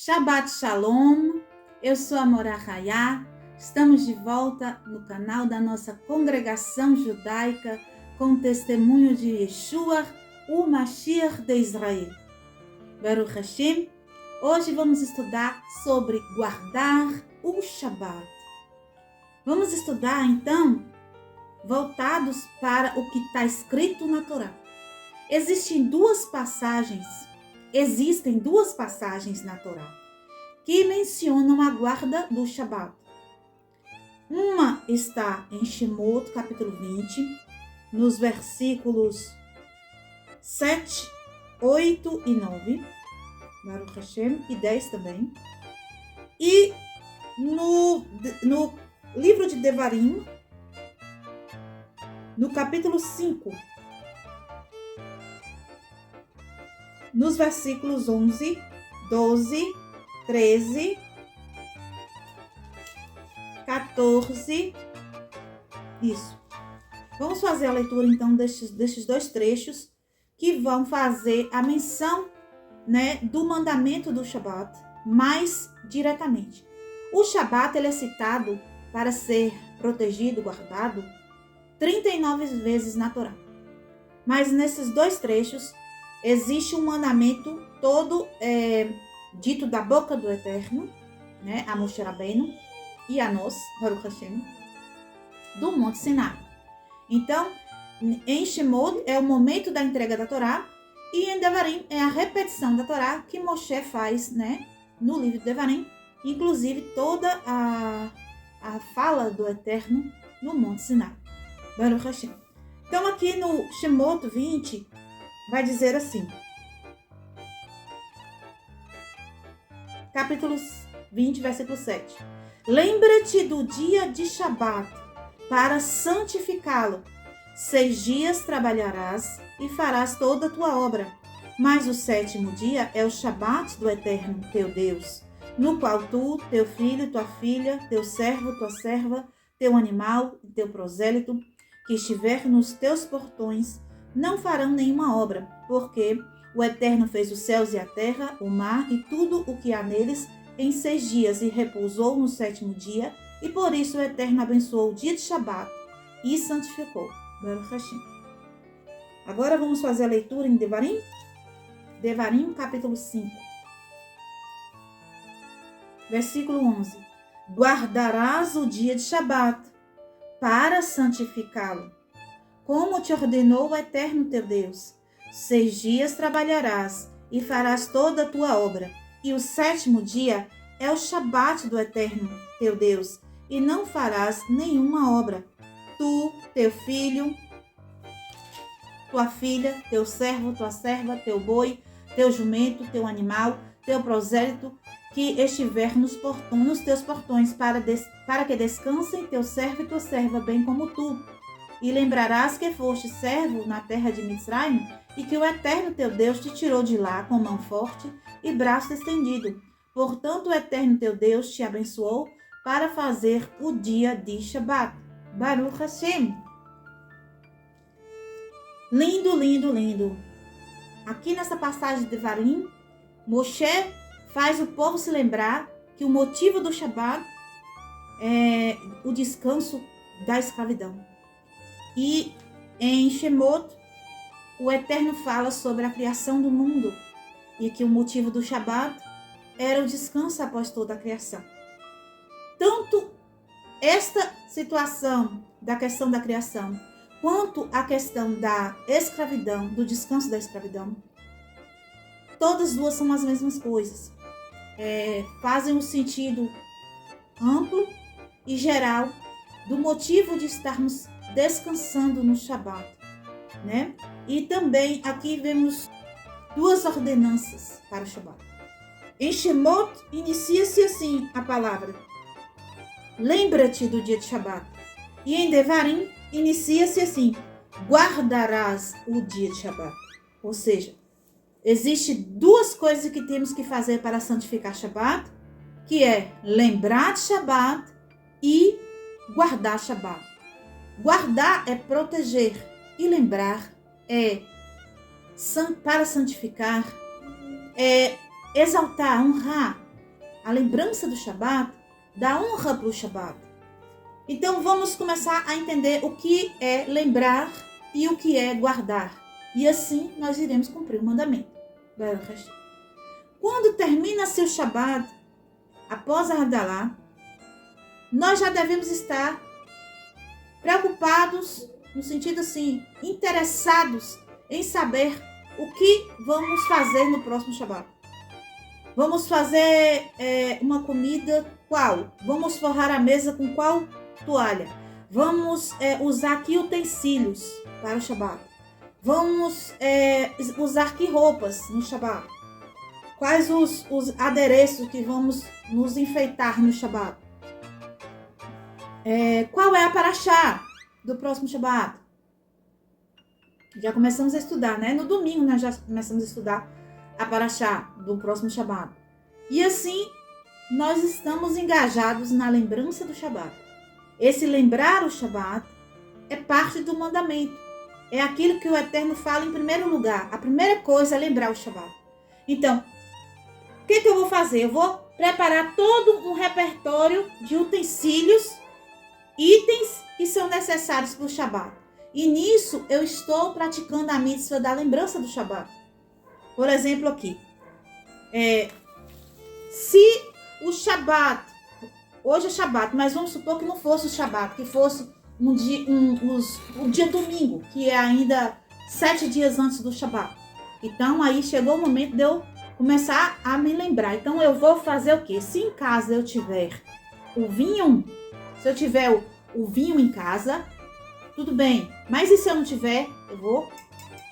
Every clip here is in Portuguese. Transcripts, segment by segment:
Shabbat Shalom, eu sou a Morá Hayá, estamos de volta no canal da nossa congregação judaica com o testemunho de Yeshua, o Mashiach de Israel. Baruch Hashem, hoje vamos estudar sobre guardar o Shabbat. Vamos estudar então, voltados para o que está escrito na Torá. Existem duas passagens na Torá que mencionam a guarda do Shabat. Uma está em Shemot, capítulo 20, nos versículos 7, 8 e 9, Baruch Hashem, e 10 também. E no livro de Devarim, no capítulo 5, nos versículos 11, 12, 13, 14, isso. Vamos fazer a leitura então destes dois trechos que vão fazer a menção, do mandamento do Shabat mais diretamente. O Shabat ele é citado para ser protegido, guardado, 39 vezes na Torá. Mas nesses dois trechos existe um mandamento todo dito da boca do Eterno, a Moshe Rabbeinu e a nós, Baruch Hashem, do Monte Sinai. Então, em Shemot é o momento da entrega da Torá e em Devarim é a repetição da Torá que Moshe faz, no livro de Devarim, inclusive toda a fala do Eterno no Monte Sinai. Baruch Hashem. Então, aqui no Shemot 20, vai dizer assim, capítulo 20, versículo 7. Lembra-te do dia de Shabat, para santificá-lo. 6 dias trabalharás e farás toda a tua obra. Mas o 7º dia é o Shabat do Eterno, teu Deus, no qual tu, teu filho, tua filha, teu servo, tua serva, teu animal e teu prosélito, que estiver nos teus portões, não farão nenhuma obra, porque o Eterno fez os céus e a terra, o mar e tudo o que há neles em 6 dias e repousou no 7º dia, e por isso o Eterno abençoou o dia de Shabat e santificou. Baruch Hashem. Agora vamos fazer a leitura em Devarim? Devarim, capítulo 5. Versículo 11. Guardarás o dia de Shabat para santificá-lo, como te ordenou o Eterno teu Deus. 6 dias trabalharás e farás toda a tua obra. E o 7º dia é o Shabat do Eterno teu Deus, e não farás nenhuma obra. Tu, teu filho, tua filha, teu servo, tua serva, teu boi, teu jumento, teu animal, teu prosélito, que estiver nos teus portões, para que descansem teu servo e tua serva, bem como tu. E lembrarás que foste servo na terra de Mitzrayim, e que o Eterno teu Deus te tirou de lá com mão forte e braço estendido. Portanto, o Eterno teu Deus te abençoou para fazer o dia de Shabat. Baruch Hashem. Lindo, lindo, lindo. Aqui nessa passagem de Devarim, Moshe faz o povo se lembrar que o motivo do Shabat é o descanso da escravidão. E em Shemot, o Eterno fala sobre a criação do mundo e que o motivo do Shabat era o descanso após toda a criação. Tanto esta situação da questão da criação, quanto a questão da escravidão, do descanso da escravidão, todas duas são as mesmas coisas. Fazem um sentido amplo e geral do motivo de estarmos descansando no Shabat, E também aqui vemos duas ordenanças para o Shabat. Em Shemot, inicia-se assim a palavra: lembra-te do dia de Shabat. E em Devarim, inicia-se assim: guardarás o dia de Shabat. Ou seja, existem duas coisas que temos que fazer para santificar Shabat, que é lembrar de Shabat e guardar Shabat. Guardar é proteger e lembrar é para santificar, é exaltar, honrar a lembrança do Shabat, dá honra para o Shabat. Então vamos começar a entender o que é lembrar e o que é guardar. E assim nós iremos cumprir o mandamento. Quando termina-se o Shabat, após a Havdalah, nós já devemos estar preocupados, no sentido assim, interessados em saber o que vamos fazer no próximo Shabat. Vamos fazer uma comida qual? Vamos forrar a mesa com qual toalha? Vamos usar que utensílios para o Shabat? Vamos usar que roupas no Shabat? Quais os adereços que vamos nos enfeitar no Shabat? Qual é a paraxá do próximo Shabat? Já começamos a estudar, né? No domingo nós já começamos a estudar a paraxá do próximo Shabat. E assim, nós estamos engajados na lembrança do Shabat. Esse lembrar o Shabat é parte do mandamento. É aquilo que o Eterno fala em primeiro lugar. A primeira coisa é lembrar o Shabat. Então, o que eu vou fazer? Eu vou preparar todo um repertório de utensílios, itens que são necessários para o Shabat. E nisso eu estou praticando a mitzvah da lembrança do Shabat. Por exemplo, aqui. Se o Shabat, hoje é Shabat, mas vamos supor que não fosse o Shabat, que fosse um dia domingo, que é ainda 7 dias antes do Shabat. Então aí chegou o momento de eu começar a me lembrar. Então eu vou fazer o quê? Se em casa eu tiver o vinho, se eu tiver o vinho em casa, tudo bem. Mas e se eu não tiver, eu vou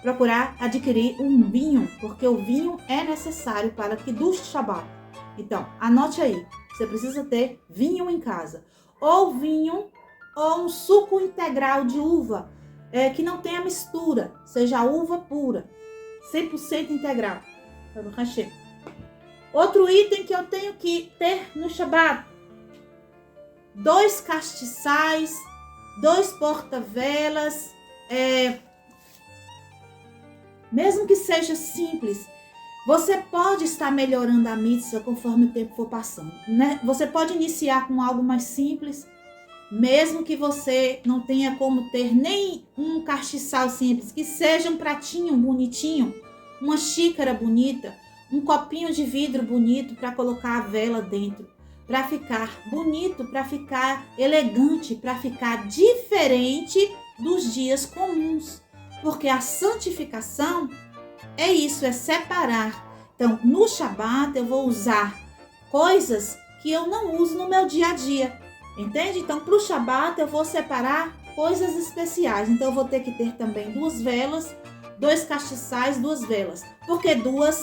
procurar adquirir um vinho, porque o vinho é necessário para que do Shabat. Então, anote aí, você precisa ter vinho em casa. Ou vinho, ou um suco integral de uva, que não tenha mistura, seja uva pura, 100% integral. Outro item que eu tenho que ter no Shabat: 2 castiçais, 2 porta-velas, mesmo que seja simples, você pode estar melhorando a mitzvah conforme o tempo for passando, né? Você pode iniciar com algo mais simples, mesmo que você não tenha como ter nem um castiçal simples, que seja um pratinho bonitinho, uma xícara bonita, um copinho de vidro bonito para colocar a vela dentro, para ficar bonito, para ficar elegante, para ficar diferente dos dias comuns. Porque a santificação é isso, é separar. Então, no Shabat eu vou usar coisas que eu não uso no meu dia a dia. Entende? Então, para o Shabat eu vou separar coisas especiais. Então, eu vou ter que ter também 2 velas, 2 castiçais, 2 velas. Porque 2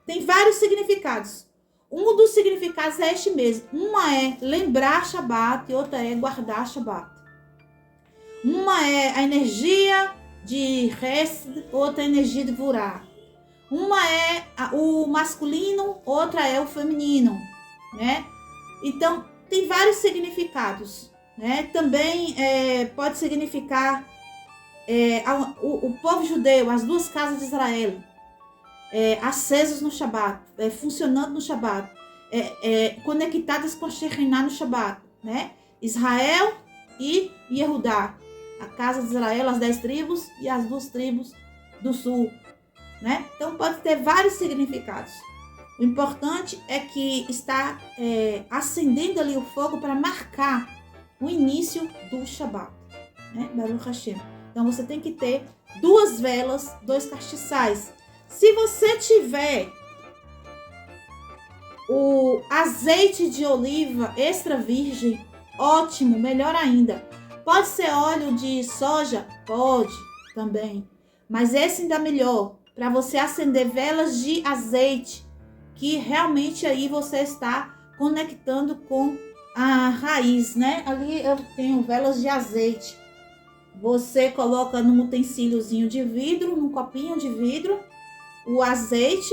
tem vários significados. Um dos significados é este mesmo. Uma é lembrar Shabat e outra é guardar Shabat. Uma é a energia de Hesed, outra energia de Vurá. Uma é o masculino, outra é o feminino, né? Então, tem vários significados, né? Também pode significar o povo judeu, as 2 casas de Israel, acesos no Shabat, funcionando no Shabat, conectadas com a Shekhinah no Shabat, né? Israel e Yehudá. A casa de Israel, as 10 tribos e as 2 tribos do sul, né? Então pode ter vários significados. O importante é que está acendendo ali o fogo para marcar o início do Shabat, né? Baruch Hashem. Então você tem que ter 2 velas, 2 castiçais. Se você tiver o azeite de oliva extra virgem, ótimo, melhor ainda. Pode ser óleo de soja? Pode também. Mas esse ainda melhor, para você acender velas de azeite, que realmente aí você está conectando com a raiz, né? Ali eu tenho velas de azeite. Você coloca num utensíliozinho de vidro, num copinho de vidro, o azeite.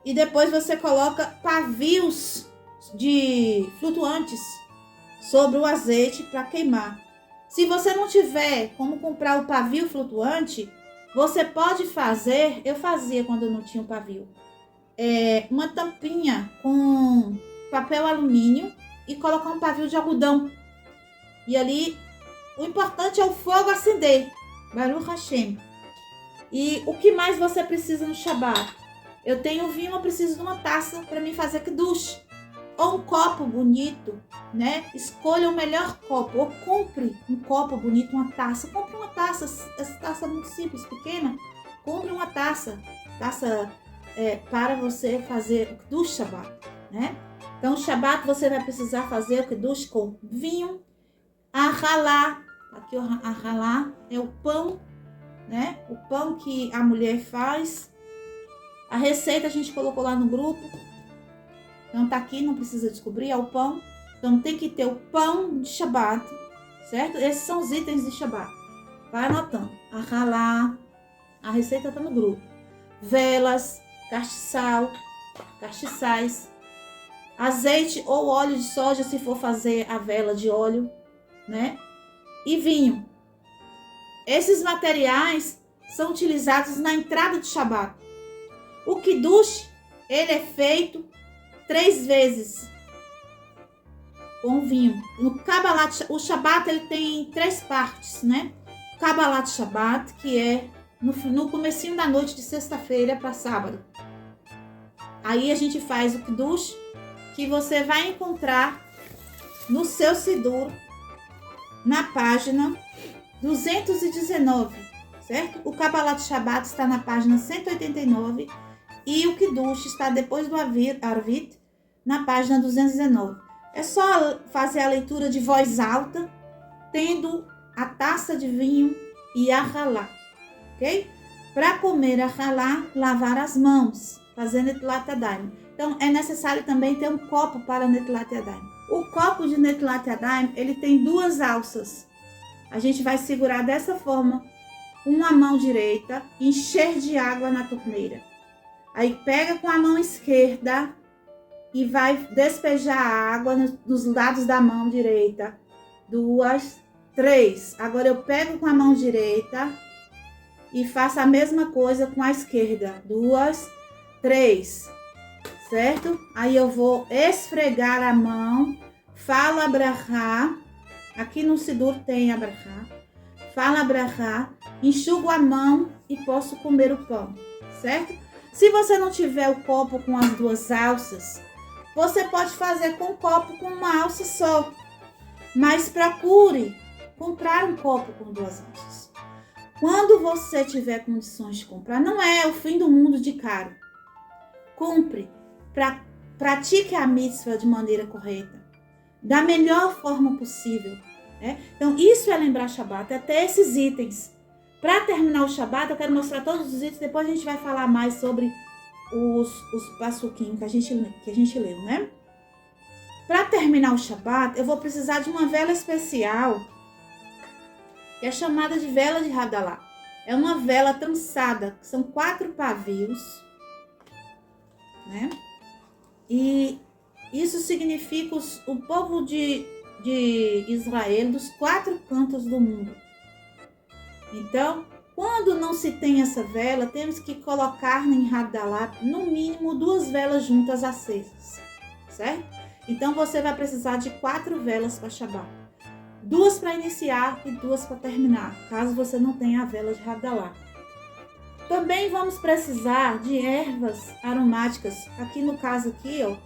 E depois você coloca pavios de flutuantes sobre o azeite para queimar. Se você não tiver como comprar o pavio flutuante, você pode fazer, eu fazia quando eu não tinha o pavio. uma tampinha com papel alumínio e colocar um pavio de algodão. E ali, o importante é o fogo acender. Baruch Hashem. E o que mais você precisa no Shabat? Eu tenho vinho, eu preciso de uma taça para mim fazer kiddush. Ou um copo bonito, né? Escolha o melhor copo. Ou compre um copo bonito, uma taça. Compre uma taça. Essa taça é muito simples, pequena. Compre uma taça. Taça para você fazer o kiddush Shabat, né? Então, Shabat você vai precisar fazer o kiddush com vinho, a halá. Aqui a halá é o pão, né? O pão que a mulher faz. A receita a gente colocou lá no grupo. Então tá aqui, não precisa descobrir, é o pão. Então tem que ter o pão de Shabat, certo? Esses são os itens de Shabat. Vai anotando. A halá, a receita tá no grupo. Velas, castiçais, azeite ou óleo de soja, se for fazer a vela de óleo, né? E vinho. Esses materiais são utilizados na entrada do Shabat. O kiddush, ele é feito 3 vezes com vinho. No Kabbalat, o Shabat ele tem 3 partes, né? Kabbalat Shabat, que é no comecinho da noite de sexta-feira para sábado. Aí a gente faz o kiddush, que você vai encontrar no seu Sidur, na página 219, certo? O Kabbalat Shabat está na página 189 e o kiddush está depois do Arvit, na página 219. É só fazer a leitura de voz alta, tendo a taça de vinho e a halá, ok? Para comer a halá, lavar as mãos, fazer Netilat Yadayim. Então, é necessário também ter um copo para Netilat Yadayim. O copo de Netilat Yadayim, ele tem 2 alças. A gente vai segurar dessa forma, uma mão direita, encher de água na torneira. Aí pega com a mão esquerda e vai despejar a água nos lados da mão direita. 2, 3. Agora eu pego com a mão direita e faço a mesma coisa com a esquerda. 2, 3. Certo? Aí eu vou esfregar a mão, falo a brachá. Aqui no Sidur tem a brachá. Falo a brachá, enxugo a mão e posso comer o pão. Certo? Se você não tiver o copo com as 2 alças, você pode fazer com o copo com uma alça só. Mas procure comprar um copo com 2 alças. Quando você tiver condições de comprar, não é o fim do mundo de caro. Compre, pratique a mitzvah de maneira correta, da melhor forma possível. Né? Então, isso é lembrar Shabat, até esses itens. Para terminar o Shabat, eu quero mostrar todos os itens, depois a gente vai falar mais sobre os passuquinhos que a gente leu, né? Para terminar o Shabat, eu vou precisar de uma vela especial, que é chamada de vela de Havdalah. É uma vela trançada, que são 4 pavios, né? E isso significa o povo de Israel dos 4 cantos do mundo. Então, quando não se tem essa vela, temos que colocar em Havdalah no mínimo 2 velas juntas acesas, certo? Então, você vai precisar de 4 velas para Shabat. 2 para iniciar e 2 para terminar, caso você não tenha a vela de Havdalah. Também vamos precisar de ervas aromáticas. Aqui no caso aqui, ó,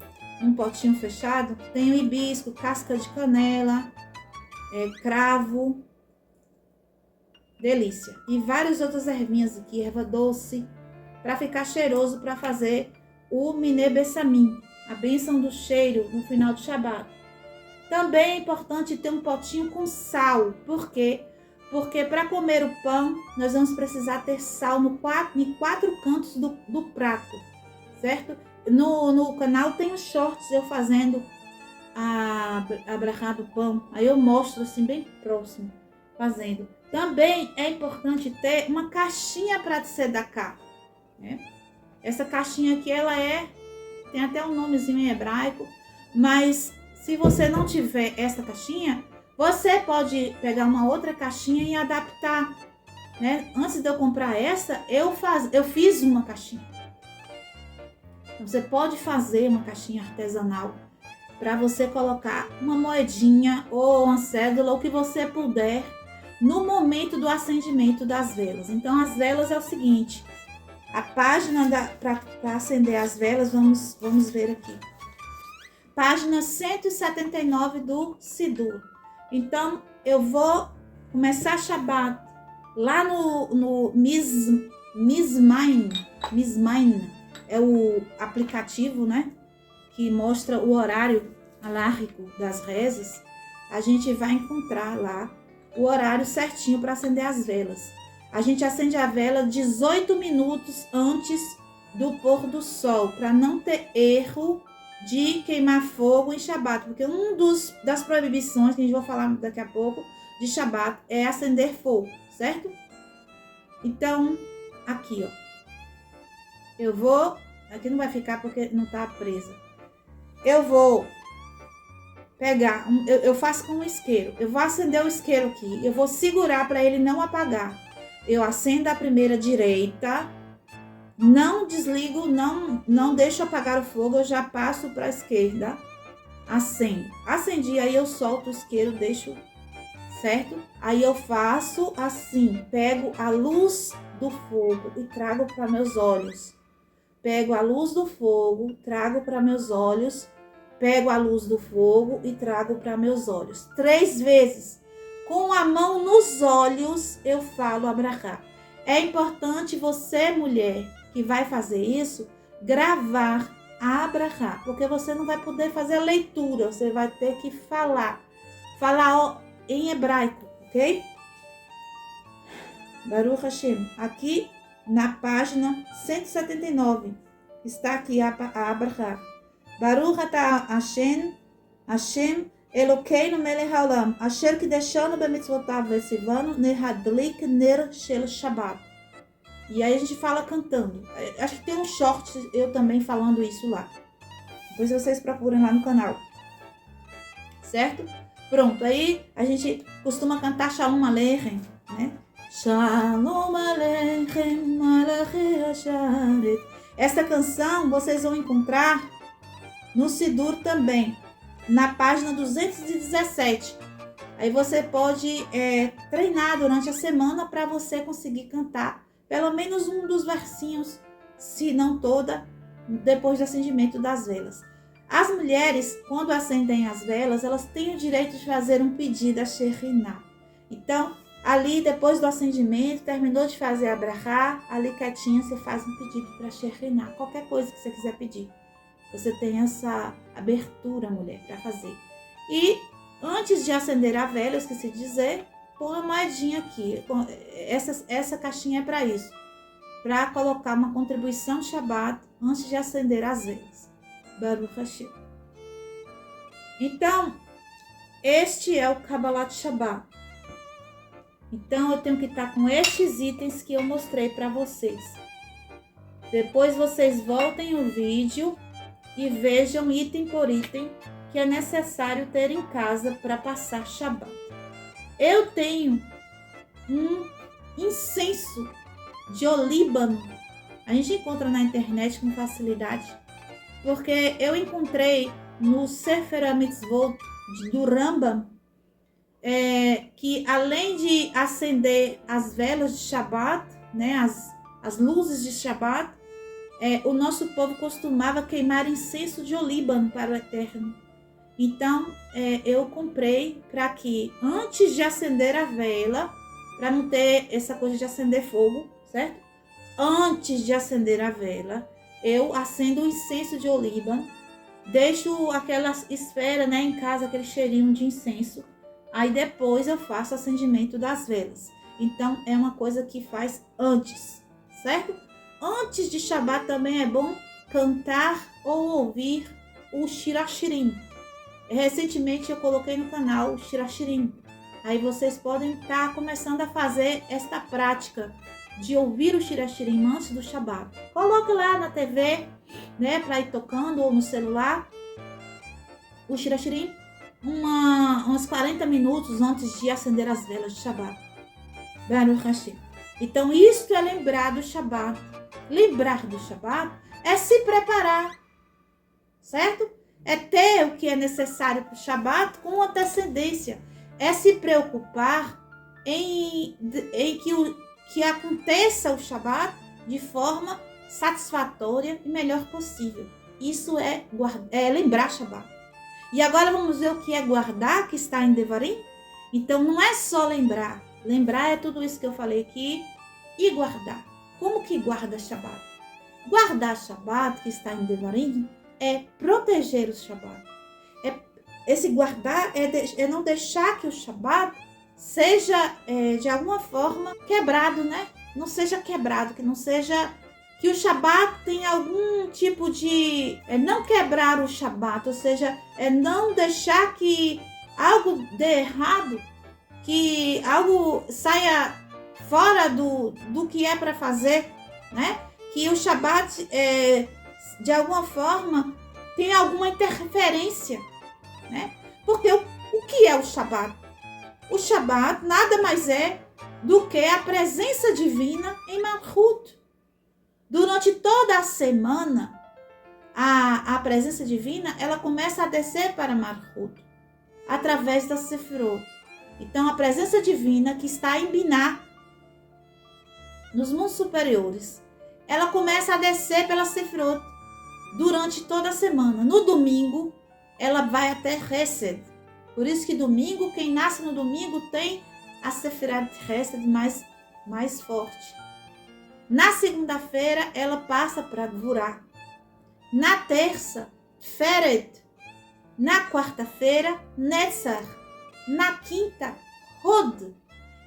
um potinho fechado, tem o hibisco, casca de canela, cravo, delícia. E várias outras ervinhas aqui, erva doce, para ficar cheiroso, para fazer o Mineh Bessamim, a bênção do cheiro no final do Shabat. Também é importante ter um potinho com sal. Por quê? Porque para comer o pão, nós vamos precisar ter sal em 4 cantos do prato, certo? No canal tem os shorts eu fazendo a brachá do pão. Aí eu mostro assim bem próximo, fazendo. Também é importante ter uma caixinha para tzedaká, né? Essa caixinha aqui, ela tem até um nomezinho em hebraico, mas se você não tiver essa caixinha, você pode pegar uma outra caixinha e adaptar, né? Antes de eu comprar essa, eu fiz uma caixinha. Então, você pode fazer uma caixinha artesanal para você colocar uma moedinha ou uma cédula, o que você puder, no momento do acendimento das velas. Então, as velas é o seguinte, a página para acender as velas, vamos ver aqui. Página 179 do Sidur. Então, eu vou começar Shabbat lá no Mizmain. Mizmain é o aplicativo, né? Que mostra o horário alárrico das rezas. A gente vai encontrar lá o horário certinho para acender as velas. A gente acende a vela 18 minutos antes do pôr do sol, para não ter erro de queimar fogo em Shabat, porque das proibições que a gente vai falar daqui a pouco de Shabat é acender fogo, certo? Então, aqui, ó, eu vou, aqui não vai ficar porque não tá presa. Eu vou pegar, eu faço com um isqueiro, eu vou acender o isqueiro aqui, eu vou segurar para ele não apagar. Eu acendo a primeira direita, não desligo, não deixo apagar o fogo, eu já passo para a esquerda, acendo. Acendi, aí eu solto o isqueiro, deixo, certo? Aí eu faço assim, pego a luz do fogo e trago para meus olhos. Pego a luz do fogo, trago para meus olhos, pego a luz do fogo e trago para meus olhos. 3 vezes. Com a mão nos olhos, eu falo abrahá. É importante você, mulher, que vai fazer isso, gravar abrahá, porque você não vai poder fazer a leitura, você vai ter que falar em hebraico, ok? Baruch Hashem, aqui na página 179, está aqui a abrahá. Baruch atah Hashem Elokeinu melech haolam, asher kideshanu bemitzvotav vesivanu nehadlik ner shel Shabbat. E aí a gente fala cantando. Acho que tem um short eu também falando isso lá. Depois vocês procurem lá no canal. Certo? Pronto, aí a gente costuma cantar Shalom Aleichem, né? Shalom Aleichem, Malachi Asharet. Essa canção vocês vão encontrar no Sidur também, na página 217. Aí você pode treinar durante a semana para você conseguir cantar pelo menos um dos versinhos, se não toda, depois do acendimento das velas. As mulheres, quando acendem as velas, elas têm o direito de fazer um pedido a Shekhinah. Então, ali depois do acendimento, terminou de fazer a brachá, ali quietinha você faz um pedido para Shekhinah, qualquer coisa que você quiser pedir. Você tem essa abertura, mulher, para fazer. E antes de acender a vela, eu esqueci de dizer, põe uma moedinha aqui. Essa caixinha é para isso. Para colocar uma contribuição de Shabbat antes de acender as velas. Baruch Hashem. Então, este é o Kabbalat Shabbat. Então, eu tenho que estar com estes itens que eu mostrei para vocês. Depois vocês voltem o vídeo e vejam item por item que é necessário ter em casa para passar Shabbat. Eu tenho um incenso de olíbano. A gente encontra na internet com facilidade, porque eu encontrei no Sefer HaMitzvot do Rambam, que além de acender as velas de Shabbat, né, as luzes de Shabbat, o nosso povo costumava queimar incenso de olíbano para o Eterno. Então, eu comprei para que, antes de acender a vela, para não ter essa coisa de acender fogo, certo? Antes de acender a vela, eu acendo o incenso de olíbano, deixo aquela esfera, né, em casa, aquele cheirinho de incenso. Aí depois eu faço o acendimento das velas. Então, é uma coisa que faz antes, certo? Antes de Shabbat também é bom cantar ou ouvir o Shirashirim. Recentemente eu coloquei no canal o Shirashirim. Aí vocês podem estar começando a fazer esta prática de ouvir o Shirashirim antes do Shabbat. Coloca lá na TV, né, para ir tocando, ou no celular, o Shirashirim, uns 40 minutos antes de acender as velas de Shabbat. Baruch Hashem. Então, isto é lembrar do Shabbat. Lembrar do Shabbat é se preparar, certo? É ter o que é necessário para o Shabat com antecedência. É se preocupar em que aconteça o Shabat de forma satisfatória e melhor possível. Isso é lembrar Shabat. E agora vamos ver o que é guardar, que está em Devarim? Então não é só lembrar. Lembrar é tudo isso que eu falei aqui. E guardar. Como que guarda Shabat? Guardar Shabat, que está em Devarim, é proteger o Shabat. Esse guardar é não deixar que o Shabat seja de alguma forma quebrado, né? Não seja quebrado, que o Shabat tenha algum tipo de não quebrar o Shabat, ou seja, não deixar que algo dê errado, que algo saia fora do que é para fazer, né? Que o Shabat de alguma forma tenha alguma interferência, né? Porque o que é o Shabat? O Shabat nada mais é do que a presença divina em Malchut. Durante toda a semana, a presença divina, ela começa a descer para Malchut, através da Sefirot. Então, a presença divina que está em Biná, nos mundos superiores, ela começa a descer pela Sefirot durante toda a semana. No domingo, ela vai até Hesed. Por isso que domingo, quem nasce no domingo tem a Sefirat Hesed mais forte. Na segunda-feira, ela passa para Gvurá. Na terça, Feret. Na quarta-feira, Netzach. Na quinta, Hod.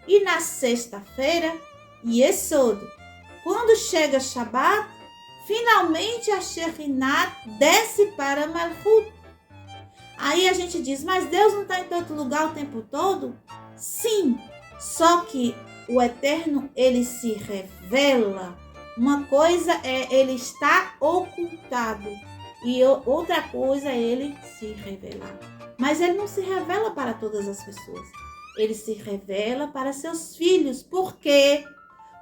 E na sexta-feira, Yesod. Quando chega Shabat, finalmente a Shekhinah desce para Malchut. Aí a gente diz, mas Deus não está em todo lugar o tempo todo? Sim, só que o Eterno, ele se revela. Uma coisa é ele estar ocultado e outra coisa é ele se revelar. Mas ele não se revela para todas as pessoas. Ele se revela para seus filhos. Por quê?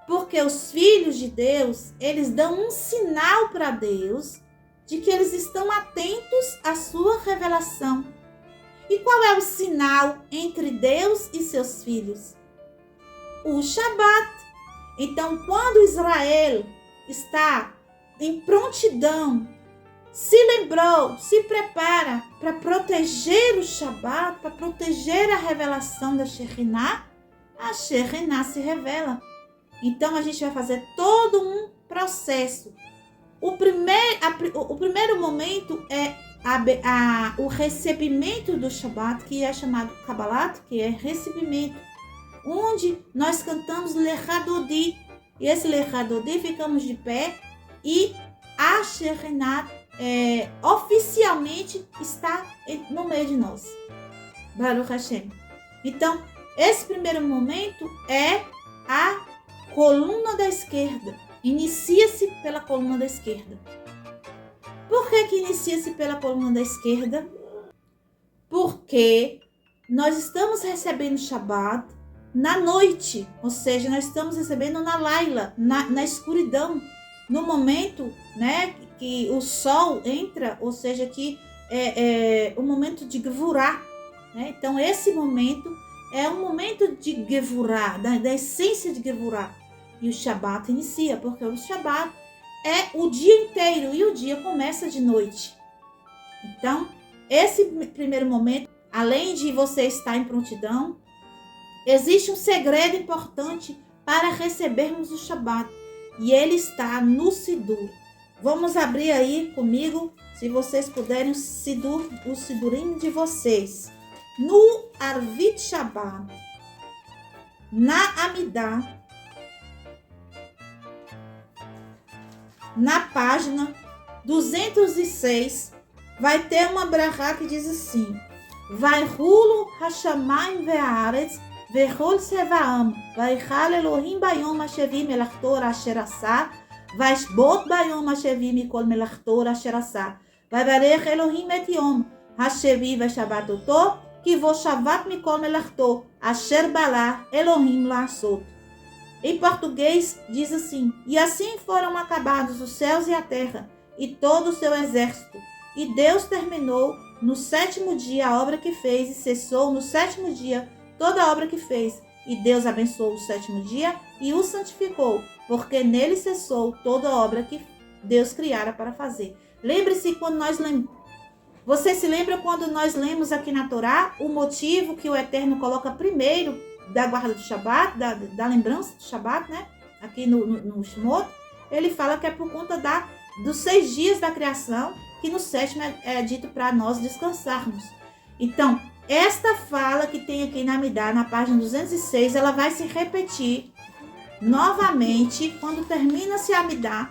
Porque os filhos de Deus, eles dão um sinal para Deus de que eles estão atentos à sua revelação. E qual é o sinal entre Deus e seus filhos? O Shabat. Então, quando Israel está em prontidão, se lembrou, se prepara para proteger o Shabat, para proteger a revelação da Shekhinah, a Shekhinah se revela. Então, a gente vai fazer todo um processo. O primeiro momento é o recebimento do Shabat, que é chamado Kabbalat, que é recebimento, onde nós cantamos Lechadodi, e esse Lechadodi ficamos de pé, e a Shekhinah oficialmente está no meio de nós. Baruch Hashem. Então, esse primeiro momento é a coluna da esquerda. Inicia-se pela coluna da esquerda. Por que inicia-se pela coluna da esquerda? Porque nós estamos recebendo Shabat na noite, ou seja, nós estamos recebendo na Laila, na escuridão, no momento, né, que o sol entra, ou seja, que é o momento de Gevurah, né? Então esse momento é um momento de Gevurah, da essência de Gevurah. E o Shabat inicia, porque o Shabat é o dia inteiro e o dia começa de noite. Então, esse primeiro momento, além de você estar em prontidão, existe um segredo importante para recebermos o Shabat. E ele está no Sidur. Vamos abrir aí comigo, se vocês puderem, o Sidurim de vocês. No Arvit Shabat, na Amidah, na página 206, vai ter uma brachá que diz assim: Vai Hulu Hashamayim ve'aretz ve'chol sevaam vaichal Elohim bayom ashevi melachto asher asa vaishbot bayom ashevi mikol melachto asher asa vaivarech Elohim et yom ashevi ve'shabatoto ki vo shavat mikol melachto asher bala Elohim la'asot. Em português, diz assim: E assim foram acabados os céus e a terra, e todo o seu exército. E Deus terminou no 7º dia a obra que fez, e cessou no 7º dia toda a obra que fez. E Deus abençoou o 7º dia e o santificou, porque nele cessou toda a obra que Deus criara para fazer. Lembre-se quando nós Você se lembra quando nós lemos aqui na Torá o motivo que o Eterno coloca primeiro da guarda do Shabat, da lembrança do Shabat, né? Aqui no Shemot, ele fala que é por conta dos 6 dias da criação, que no 7º é dito para nós descansarmos. Então, esta fala que tem aqui na Amidá, na página 206, ela vai se repetir novamente quando termina-se a Amidá,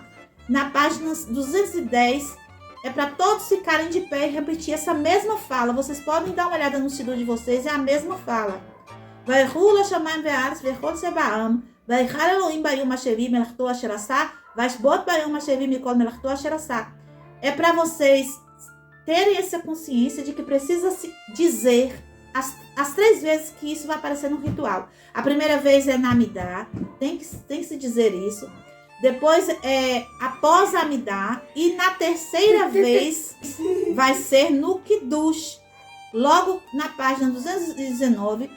na página 210, é para todos ficarem de pé e repetir essa mesma fala. Vocês podem dar uma olhada no Sidur de vocês, é a mesma fala. Vayhu l'shamayim ve'aretz v'chol seba'am, vaychal Elohim bayom asher melachto asher asah, vayshbot bayom asher mikol melachto asher asah. É para vocês terem essa consciência de que precisa se dizer as 3 vezes que isso vai aparecer no ritual. A primeira vez é na Amidá, tem que se dizer isso. Depois após a Amidá, e na terceira vez vai ser no Kiddush, logo na página 219,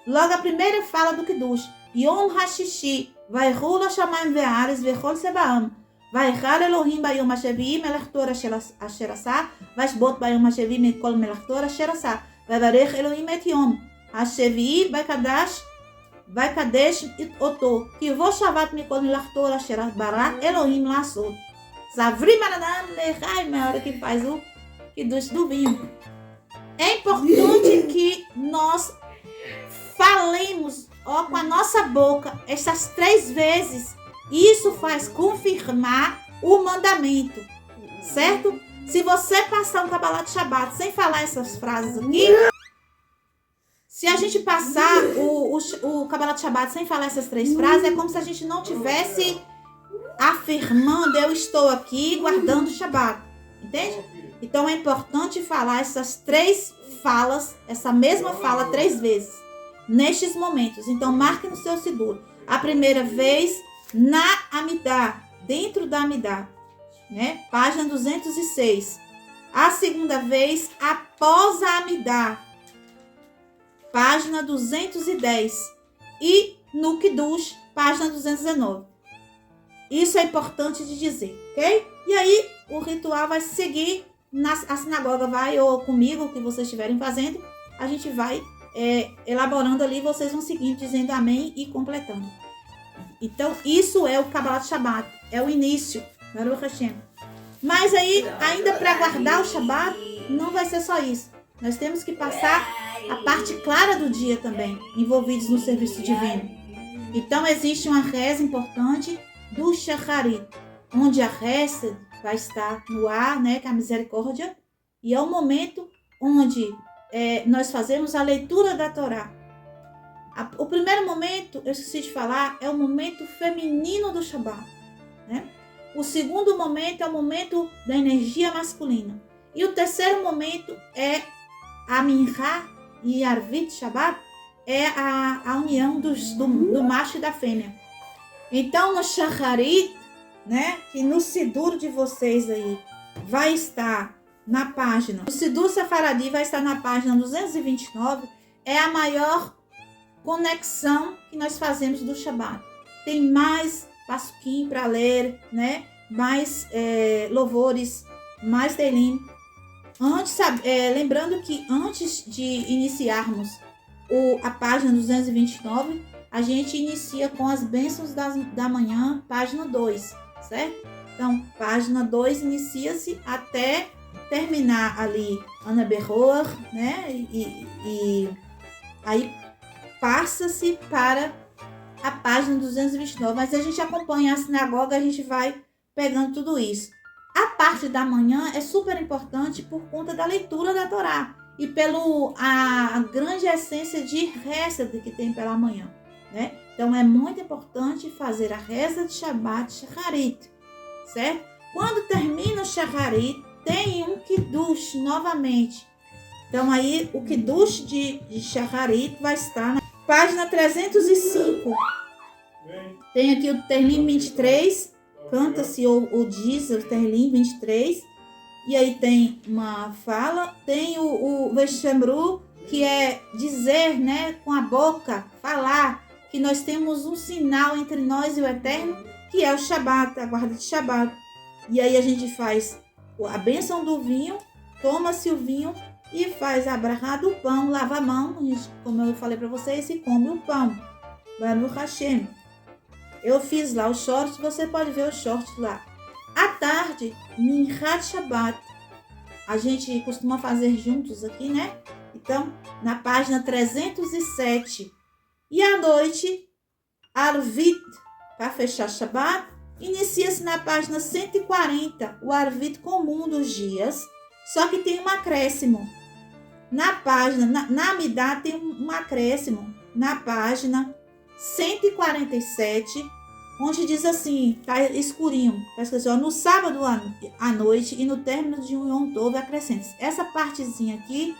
logo a primeira fala do Kiddush. Yom HaShishi, Vayhu l'shamayim ve'aretz v'chol seba'am, Vaychal Elohim bayom asher melachto asher asah, Vayshbot bayom asher mikol melachto asher asah, Vavarech Elohim et yom HaShevi'i Vaykadesh אותו, כי בו שבת מכל מלאכתו אשר ברא Elohim לעשות. Zavri Maradan Lechai, na hora que faz o Kiddush do vinho. É importante que nós falemos com a nossa boca essas 3 vezes. Isso faz confirmar o mandamento, certo? Se você passar um Kabbalat Shabbat sem falar essas frases aqui, se a gente passar o Kabbalat Shabbat sem falar essas 3 frases, é como se a gente não tivesse afirmando, eu estou aqui guardando o Shabbat, entende? Então é importante falar essas 3 falas, essa mesma fala 3 vezes, nestes momentos. Então marque no seu Sidur. A primeira vez na Amidá, dentro da Amidá, né? Página 206. A segunda vez após a Amidá, página 210, e no Kiddush, página 219. Isso é importante de dizer, ok? E aí, o ritual vai seguir, a sinagoga vai, ou comigo, o que vocês estiverem fazendo, a gente vai elaborando ali, vocês vão seguindo, dizendo amém e completando. Então, isso é o Kabbalat Shabbat, é o início, Baruch Hashem. Mas aí, ainda para guardar o Shabbat, não vai ser só isso. Nós temos que passar a parte clara do dia também, envolvidos no serviço divino. Então, existe uma reza importante do Shacharit, onde a reza vai estar no ar, né, que é a misericórdia, e é o momento onde nós fazemos a leitura da Torá. O primeiro momento, eu esqueci de falar, é o momento feminino do Shabbat, né? O segundo momento é o momento da energia masculina. E o terceiro momento é a Mincha e Arvit Shabbat, é a união do macho e da fêmea. Então, no Shacharit, né, que no Sidur de vocês aí, vai estar na página, o Sidur Sefaradi vai estar na página 229, é a maior conexão que nós fazemos do Shabbat. Tem mais passuquim para ler, né, mais louvores, mais telim. Lembrando que antes de iniciarmos a página 229, a gente inicia com as bênçãos da manhã, página 2, certo? Então, página 2 inicia-se até terminar ali Ana Berroa, né? E aí passa-se para a página 229, mas a gente acompanha a sinagoga, a gente vai pegando tudo isso. A parte da manhã é super importante por conta da leitura da Torá e a grande essência de reza que tem pela manhã, né? Então é muito importante fazer a reza de Shabbat Shacharit, certo? Quando termina o Shacharit, tem um Kiddush novamente. Então aí o Kiddush de Shacharit vai estar na página 305. Tem aqui o Terlim 23, canta-se ou diz o Terlim 23, e aí tem uma fala, tem o Vexamru, que é dizer, né, com a boca, falar, que nós temos um sinal entre nós e o Eterno, que é o Shabat, a guarda de Shabat. E aí a gente faz a bênção do vinho, toma-se o vinho e faz a brachá do pão, lava a mão, como eu falei para vocês, e come o pão. Baruch Hashem. Eu fiz lá os shorts, você pode ver os shorts lá. À tarde, Minchat Shabbat. A gente costuma fazer juntos aqui, né? Então, na página 307. E à noite, Arvit, para fechar Shabbat, inicia-se na página 140, o Arvit comum dos dias, só que tem um acréscimo. Na página, na Amidá tem um acréscimo, na página 147, onde diz assim, tá escurinho, tá escrito assim, no sábado à noite e no término de um Yom Tov acrescenta. Essa partezinha aqui,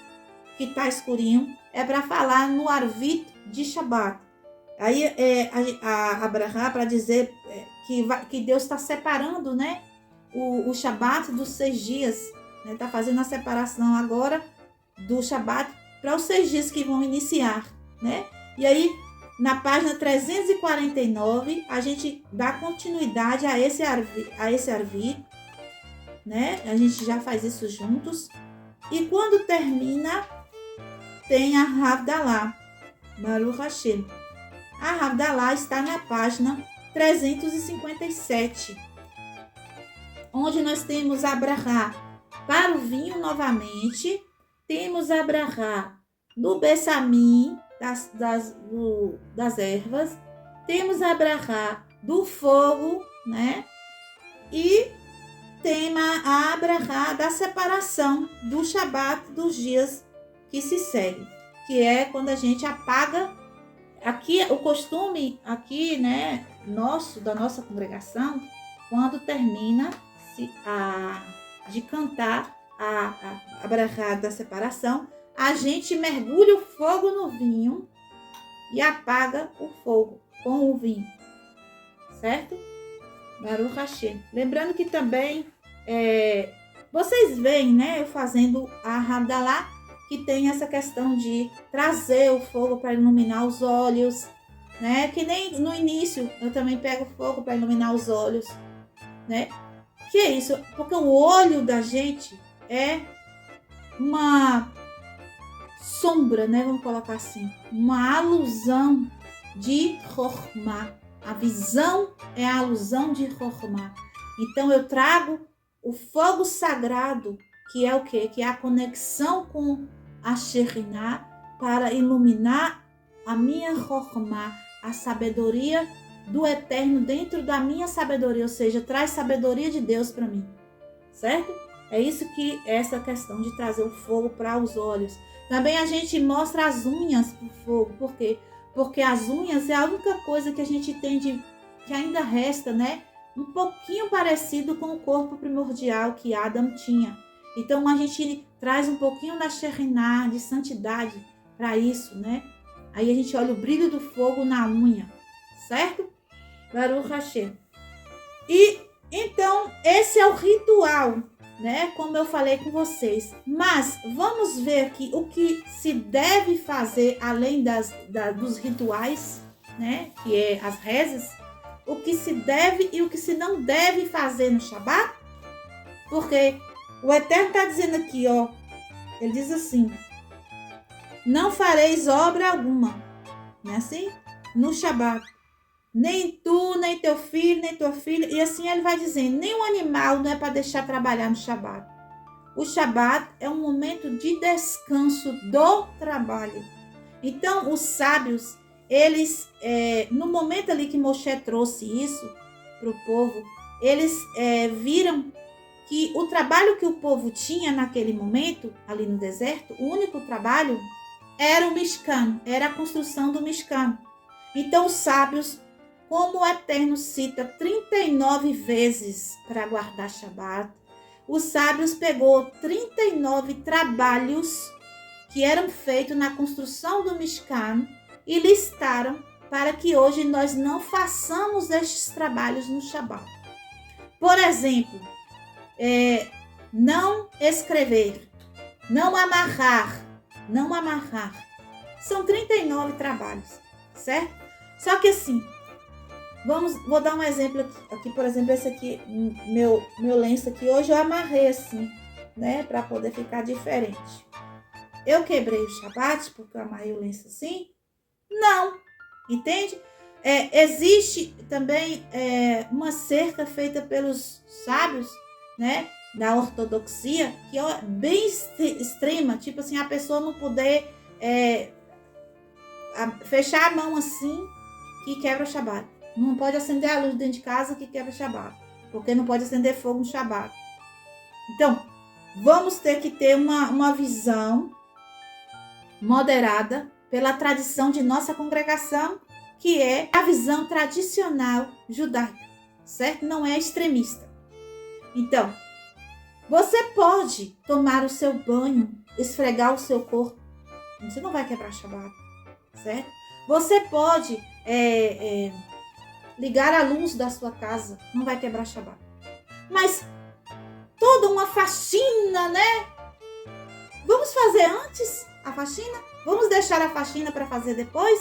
que tá escurinho, é para falar no Arvit de Shabbat. Aí a Brahá para dizer que Deus está separando, né, o Shabbat dos 6 dias, né, tá fazendo a separação agora do Shabbat para os 6 dias que vão iniciar, né? E aí, na página 349, a gente dá continuidade a esse Arvit, né? A gente já faz isso juntos. E quando termina, tem a Havdalah, Baruch Hashem. A Havdalah está na página 357, onde nós temos a brachá para o vinho novamente, temos a brachá do Bessamim, das ervas, temos a brachá do fogo, né? E tem a brachá da separação do Shabat dos dias que se seguem, que é quando a gente apaga. Aqui, o costume aqui, né, da nossa congregação, quando termina de cantar a brachá da separação, a gente mergulha o fogo no vinho e apaga o fogo com o vinho, certo? Baruch Hashem. Lembrando que também, vocês veem, né, eu fazendo a Havdalah, que tem essa questão de trazer o fogo para iluminar os olhos, né? Que nem no início eu também pego fogo para iluminar os olhos, né? Que é isso? Porque o olho da gente é uma sombra, né? Vamos colocar assim, uma alusão de Chokhmah. A visão é a alusão de Chokhmah. Então eu trago o fogo sagrado, que é o quê? Que é a conexão com a Shekhinah, para iluminar a minha Chokhmah, a sabedoria do Eterno dentro da minha sabedoria, ou seja, traz sabedoria de Deus para mim, certo? É isso que é essa questão de trazer o fogo para os olhos. Também a gente mostra as unhas para o fogo, por quê? Porque as unhas é a única coisa que a gente tem que ainda resta, né? Um pouquinho parecido com o corpo primordial que Adam tinha. Então a gente traz um pouquinho da Shekhinah, de santidade para isso, né? Aí a gente olha o brilho do fogo na unha, certo? Baruch Hashem. E então esse é o ritual, né? Como eu falei com vocês. Mas vamos ver aqui o que se deve fazer além dos rituais, né? Que é as rezas. O que se deve e o que se não deve fazer no Shabat. Porque o Eterno está dizendo aqui, ó. Ele diz assim: não fareis obra alguma, não é assim? No Shabat. Nem tu, nem teu filho, nem tua filha. E assim ele vai dizendo, nenhum animal não é para deixar trabalhar no Shabat. O Shabat é um momento de descanso do trabalho. Então, os sábios, eles, no momento ali que Moshe trouxe isso para o povo, eles viram que o trabalho que o povo tinha naquele momento, ali no deserto, o único trabalho era o Mishkan, era a construção do Mishkan. Então, os sábios, como o Eterno cita 39 vezes para guardar Shabat, os sábios pegou 39 trabalhos que eram feitos na construção do Mishkan e listaram para que hoje nós não façamos estes trabalhos no Shabat. Por exemplo, não escrever, não amarrar. São 39 trabalhos, certo? Só que assim, vou dar um exemplo aqui, por exemplo, esse aqui, meu lenço aqui, hoje eu amarrei assim, né, para poder ficar diferente. Eu quebrei o Shabat porque eu amarrei o lenço assim? Não, entende? Existe também uma cerca feita pelos sábios, né, da ortodoxia, que é bem extrema, tipo assim, a pessoa não poder fechar a mão assim, que quebra o Shabat. Não pode acender a luz dentro de casa, que quebra o Shabat, porque não pode acender fogo no Shabat. Então, vamos ter que ter uma visão moderada pela tradição de nossa congregação, que é a visão tradicional judaica, certo? Não é extremista. Então, você pode tomar o seu banho, esfregar o seu corpo, você não vai quebrar Shabat, certo? Você pode ligar a luz da sua casa, não vai quebrar Shabat. Mas toda uma faxina, né? Vamos fazer antes a faxina? Vamos deixar a faxina para fazer depois?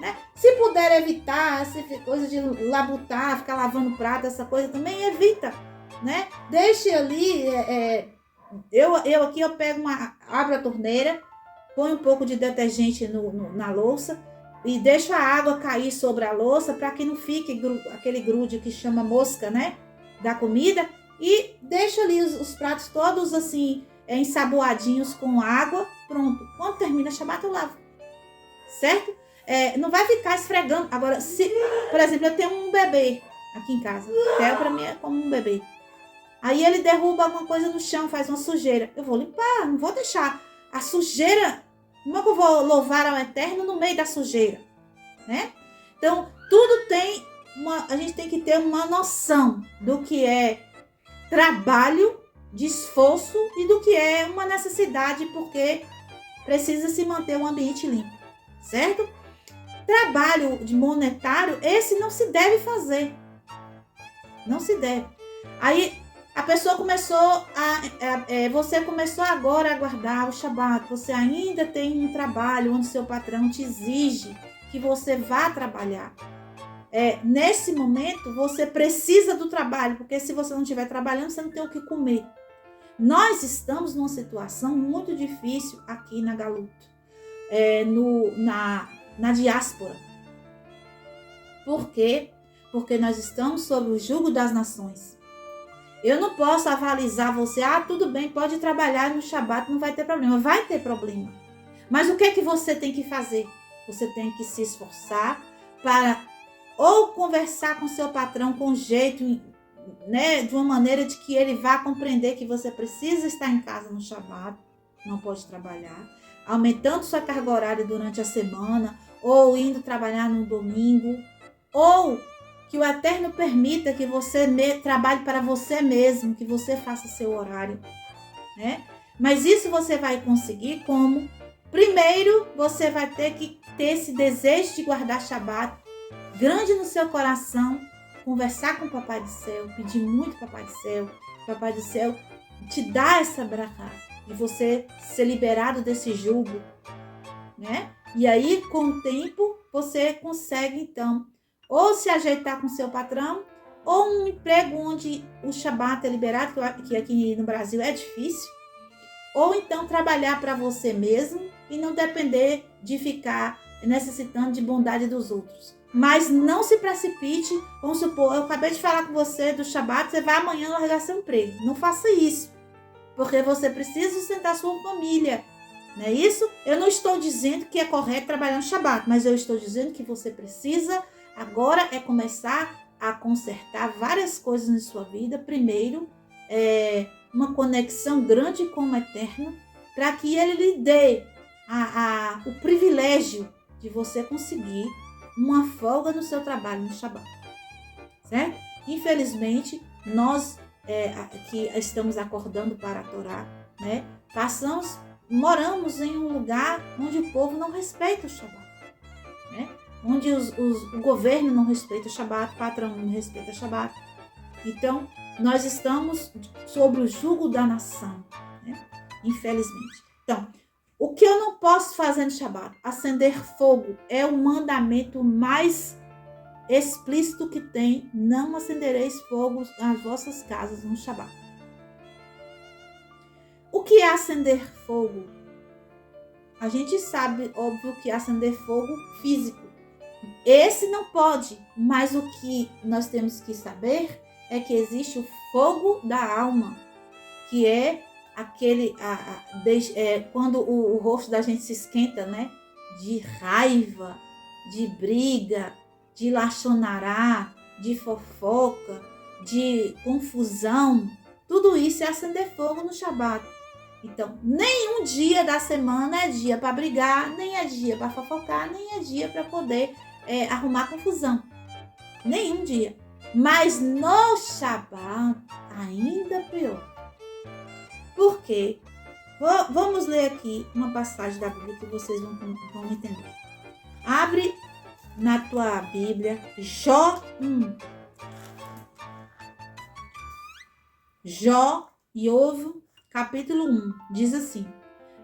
Né? Se puder evitar essa coisa de labutar, ficar lavando prato, essa coisa também evita, né? Deixe ali, eu aqui eu pego abro a torneira, ponho um pouco de detergente na louça e deixo a água cair sobre a louça para que não fique aquele grude que chama mosca, né? Da comida, e deixo ali os pratos todos assim, ensaboadinhos com água, pronto. Quando termina a Shabat eu lavo, certo? Não vai ficar esfregando. Agora, se, por exemplo, eu tenho um bebê aqui em casa. Theo para mim é como um bebê. Aí ele derruba alguma coisa no chão, faz uma sujeira. Eu vou limpar, não vou deixar a sujeira. Como é que eu vou louvar ao Eterno no meio da sujeira? Né? Então, tudo tem a gente tem que ter uma noção do que é trabalho, de esforço e do que é uma necessidade, porque precisa se manter um ambiente limpo, certo? Trabalho de monetário, esse não se deve fazer. Não se deve. Aí a pessoa começou você começou agora a guardar o Shabat, você ainda tem um trabalho onde seu patrão te exige que você vá trabalhar. Nesse momento, você precisa do trabalho, porque se você não estiver trabalhando, você não tem o que comer. Nós estamos numa situação muito difícil aqui na Galuto, na diáspora. Por quê? Porque nós estamos sob o jugo das nações. Eu não posso avalizar você, tudo bem, pode trabalhar no Shabat, não vai ter problema. Vai ter problema. Mas o que é que você tem que fazer? Você tem que se esforçar para ou conversar com seu patrão com jeito, né, de uma maneira de que ele vá compreender que você precisa estar em casa no Shabat, não pode trabalhar, aumentando sua carga horária durante a semana, ou indo trabalhar no domingo, ou que o Eterno permita que você trabalhe para você mesmo, que você faça seu horário, né? Mas isso você vai conseguir como? Primeiro, você vai ter que ter esse desejo de guardar Shabat grande no seu coração, conversar com o Papai do Céu, pedir muito Papai do Céu te dá essa brachá e você ser liberado desse jugo, né? E aí, com o tempo, você consegue, então, ou se ajeitar com seu patrão, ou um emprego onde o Shabat é liberado, que aqui no Brasil é difícil, ou então trabalhar para você mesmo e não depender de ficar necessitando de bondade dos outros. Mas não se precipite, vamos supor, eu acabei de falar com você do Shabat, você vai amanhã largar seu emprego. Não faça isso, porque você precisa sustentar sua família, não é isso? Eu não estou dizendo que é correto trabalhar no Shabat, mas eu estou dizendo que você precisa agora começar a consertar várias coisas na sua vida. Primeiro, uma conexão grande com o Eterno, para que ele lhe dê o privilégio de você conseguir uma folga no seu trabalho no Shabat, certo? Infelizmente, nós que estamos acordando para a Torá, né, moramos em um lugar onde o povo não respeita o Shabat, né? Onde o governo não respeita o Shabat, o patrão não respeita o Shabat. Então, nós estamos sobre o jugo da nação, né? Infelizmente. Então, o que eu não posso fazer no Shabat? Acender fogo é o mandamento mais explícito que tem. Não acendereis fogo nas vossas casas no Shabat. O que é acender fogo? A gente sabe, óbvio, que é acender fogo físico. Esse não pode, mas o que nós temos que saber é que existe o fogo da alma, que é aquele quando o rosto da gente se esquenta, né? De raiva, de briga, de lachonará, de fofoca, de confusão. Tudo isso é acender fogo no Shabat. Então, nenhum dia da semana é dia para brigar, nem é dia para fofocar, nem é dia para poder arrumar confusão. Nenhum dia. Mas no Shabat, ainda pior. Por quê? Vamos ler aqui uma passagem da Bíblia que vocês vão entender. Abre na tua Bíblia Jó 1. Jó, Iov, capítulo 1. Diz assim: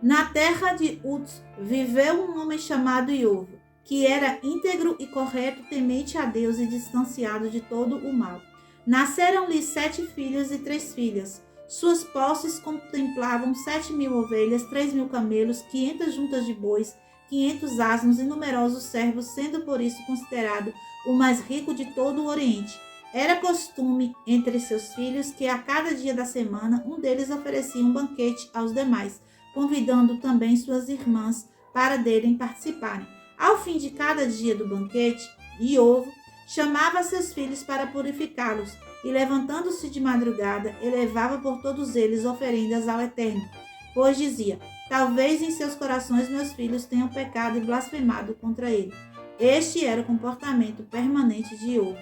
Na terra de Uz viveu um homem chamado Iov, que era íntegro e correto, temente a Deus e distanciado de todo o mal. Nasceram-lhe 7 filhos e 3 filhas. Suas posses contemplavam 7.000 ovelhas, 3.000 camelos, 500 juntas de bois, 500 asnos e numerosos servos, sendo por isso considerado o mais rico de todo o Oriente. Era costume entre seus filhos que a cada dia da semana um deles oferecia um banquete aos demais, convidando também suas irmãs para dele participarem. Ao fim de cada dia do banquete, Iov chamava seus filhos para purificá-los, e levantando-se de madrugada, elevava por todos eles oferendas ao Eterno, pois dizia: talvez em seus corações meus filhos tenham pecado e blasfemado contra ele. Este era o comportamento permanente de Iov.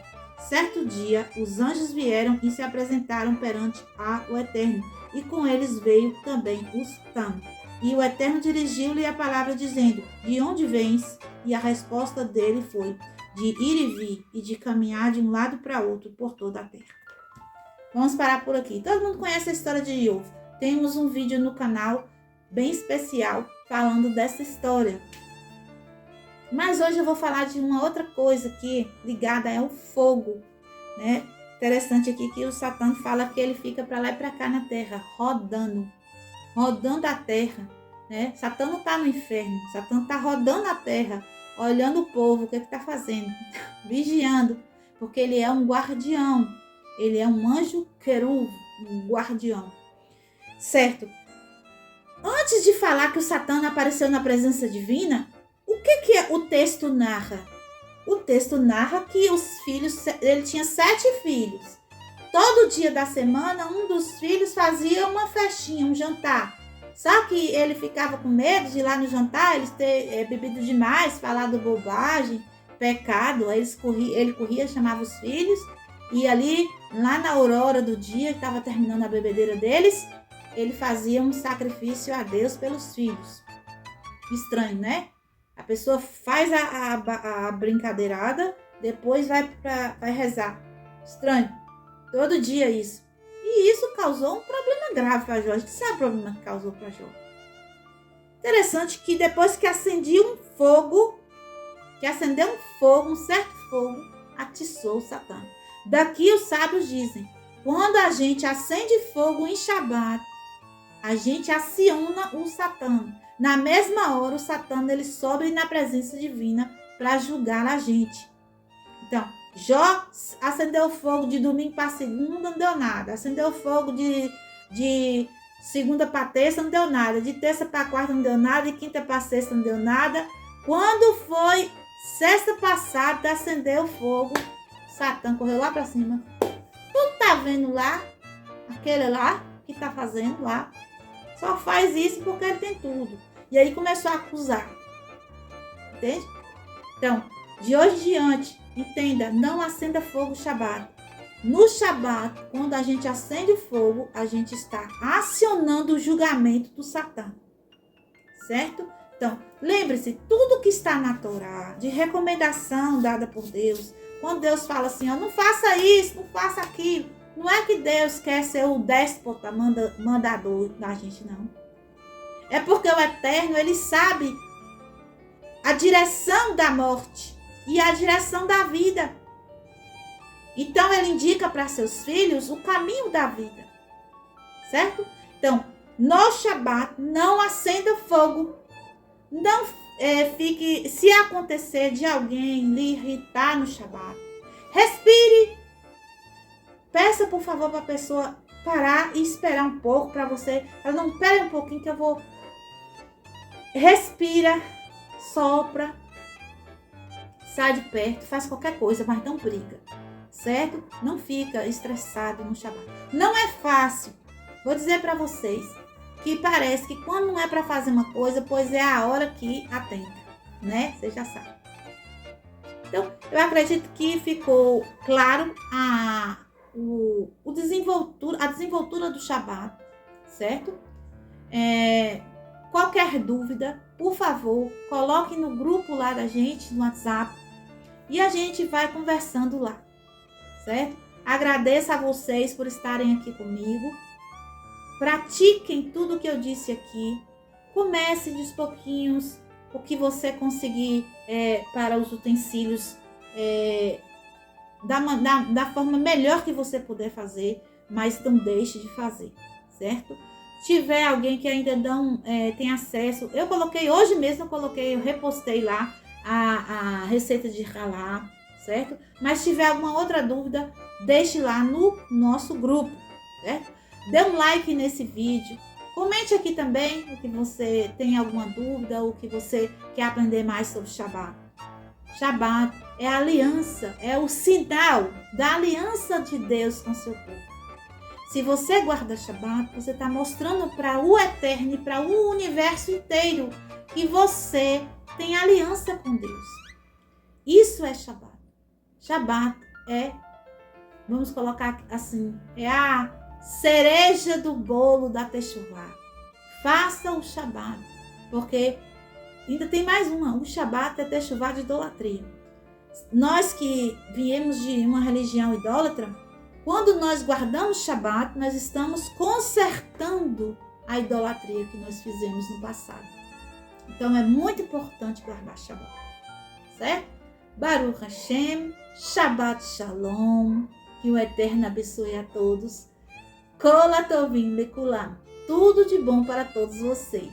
Certo dia, os anjos vieram e se apresentaram perante o Eterno, e com eles veio também o Satã. E o Eterno dirigiu-lhe a palavra, dizendo: de onde vens? E a resposta dele foi: de ir e vir, e de caminhar de um lado para outro por toda a terra. Vamos parar por aqui. Todo mundo conhece a história de Iov. Temos um vídeo no canal bem especial falando dessa história. Mas hoje eu vou falar de uma outra coisa que ligada ao fogo, né? Interessante aqui que o Satã fala que ele fica para lá e para cá na terra, rodando a terra, né? Satã não está no inferno, Satã está rodando a terra, olhando o povo, o que está fazendo? Vigiando, porque ele é um guardião, ele é um anjo querub, um guardião, certo? Antes de falar que o Satã apareceu na presença divina, o que o texto narra? O texto narra que os filhos, ele tinha 7 filhos. Todo dia da semana, um dos filhos fazia uma festinha, um jantar. Só que ele ficava com medo de ir lá no jantar, eles ter bebido demais, falado bobagem, pecado. Aí ele corria, chamava os filhos, e ali, lá na aurora do dia, que estava terminando a bebedeira deles, ele fazia um sacrifício a Deus pelos filhos. Estranho, né? A pessoa faz a brincadeirada, depois vai rezar. Estranho. Todo dia isso. E isso causou um problema grave para Jó. A gente sabe o problema que causou para Jó. Interessante que depois que acendeu um fogo, um certo fogo, atiçou o Satã. Daqui os sábios dizem: quando a gente acende fogo em Shabat, a gente aciona o Satã. Na mesma hora, o Satã ele sobe na presença divina para julgar a gente. Então, Jó acendeu fogo de domingo para segunda, não deu nada. Acendeu fogo de segunda para terça, não deu nada. De terça para quarta, não deu nada. De quinta para sexta, não deu nada. Quando foi sexta passada, acendeu fogo, Satã correu lá para cima. Tu tá vendo lá? Aquele lá que tá fazendo lá. Só faz isso porque ele tem tudo. E aí começou a acusar. Entende? Então, de hoje em diante, entenda, não acenda fogo no Shabat. No Shabat, quando a gente acende o fogo, a gente está acionando o julgamento do Satã. Certo? Então, lembre-se, tudo que está na Torá, de recomendação dada por Deus, quando Deus fala assim, ó, não faça isso, não faça aquilo, Não é que Deus quer ser o déspota, mandador da gente, não. É porque o Eterno, ele sabe a direção da morte e a direção da vida. Então, ele indica para seus filhos o caminho da vida. Certo? Então, no Shabat, não acenda fogo. Não fique, se acontecer de alguém lhe irritar no Shabat, respire. Peça, por favor, para a pessoa parar e esperar um pouco para você. Ela não, espere um pouquinho que eu vou. Respira, sopra, sai de perto, faz qualquer coisa, mas não briga, certo? Não fica estressado no Shabat. Não é fácil. Vou dizer para vocês que parece que quando não é para fazer uma coisa, pois é a hora que atenta, né? Você já sabe. Então, eu acredito que ficou claro a desenvoltura do Shabat, certo? Qualquer dúvida, por favor, coloque no grupo lá da gente, no WhatsApp, e a gente vai conversando lá, certo? Agradeço a vocês por estarem aqui comigo. Pratiquem tudo que eu disse aqui. Comece de pouquinhos, o que você conseguir para os utensílios, da forma melhor que você puder fazer, mas não deixe de fazer, certo? Se tiver alguém que ainda não tem acesso, eu coloquei, hoje mesmo eu repostei lá a receita de ralá, certo? Mas se tiver alguma outra dúvida, deixe lá no nosso grupo, certo? Dê um like nesse vídeo, comente aqui também o que você tem alguma dúvida, ou que você quer aprender mais sobre Shabat. Shabat é a aliança, é o sinal da aliança de Deus com seu povo. Se você guarda Shabat, você está mostrando para o Eterno e para o universo inteiro que você tem aliança com Deus. Isso é Shabat. Shabat é, vamos colocar assim, é a cereja do bolo da Techuvá. Faça o Shabat, porque ainda tem mais uma. O Shabat é Techuvá de idolatria. Nós que viemos de uma religião idólatra, quando nós guardamos Shabat, nós estamos consertando a idolatria que nós fizemos no passado. Então é muito importante guardar Shabat, certo? Baruch Hashem, Shabbat Shalom, que o Eterno abençoe a todos. Kol Hatovim Lekulam, tudo de bom para todos vocês.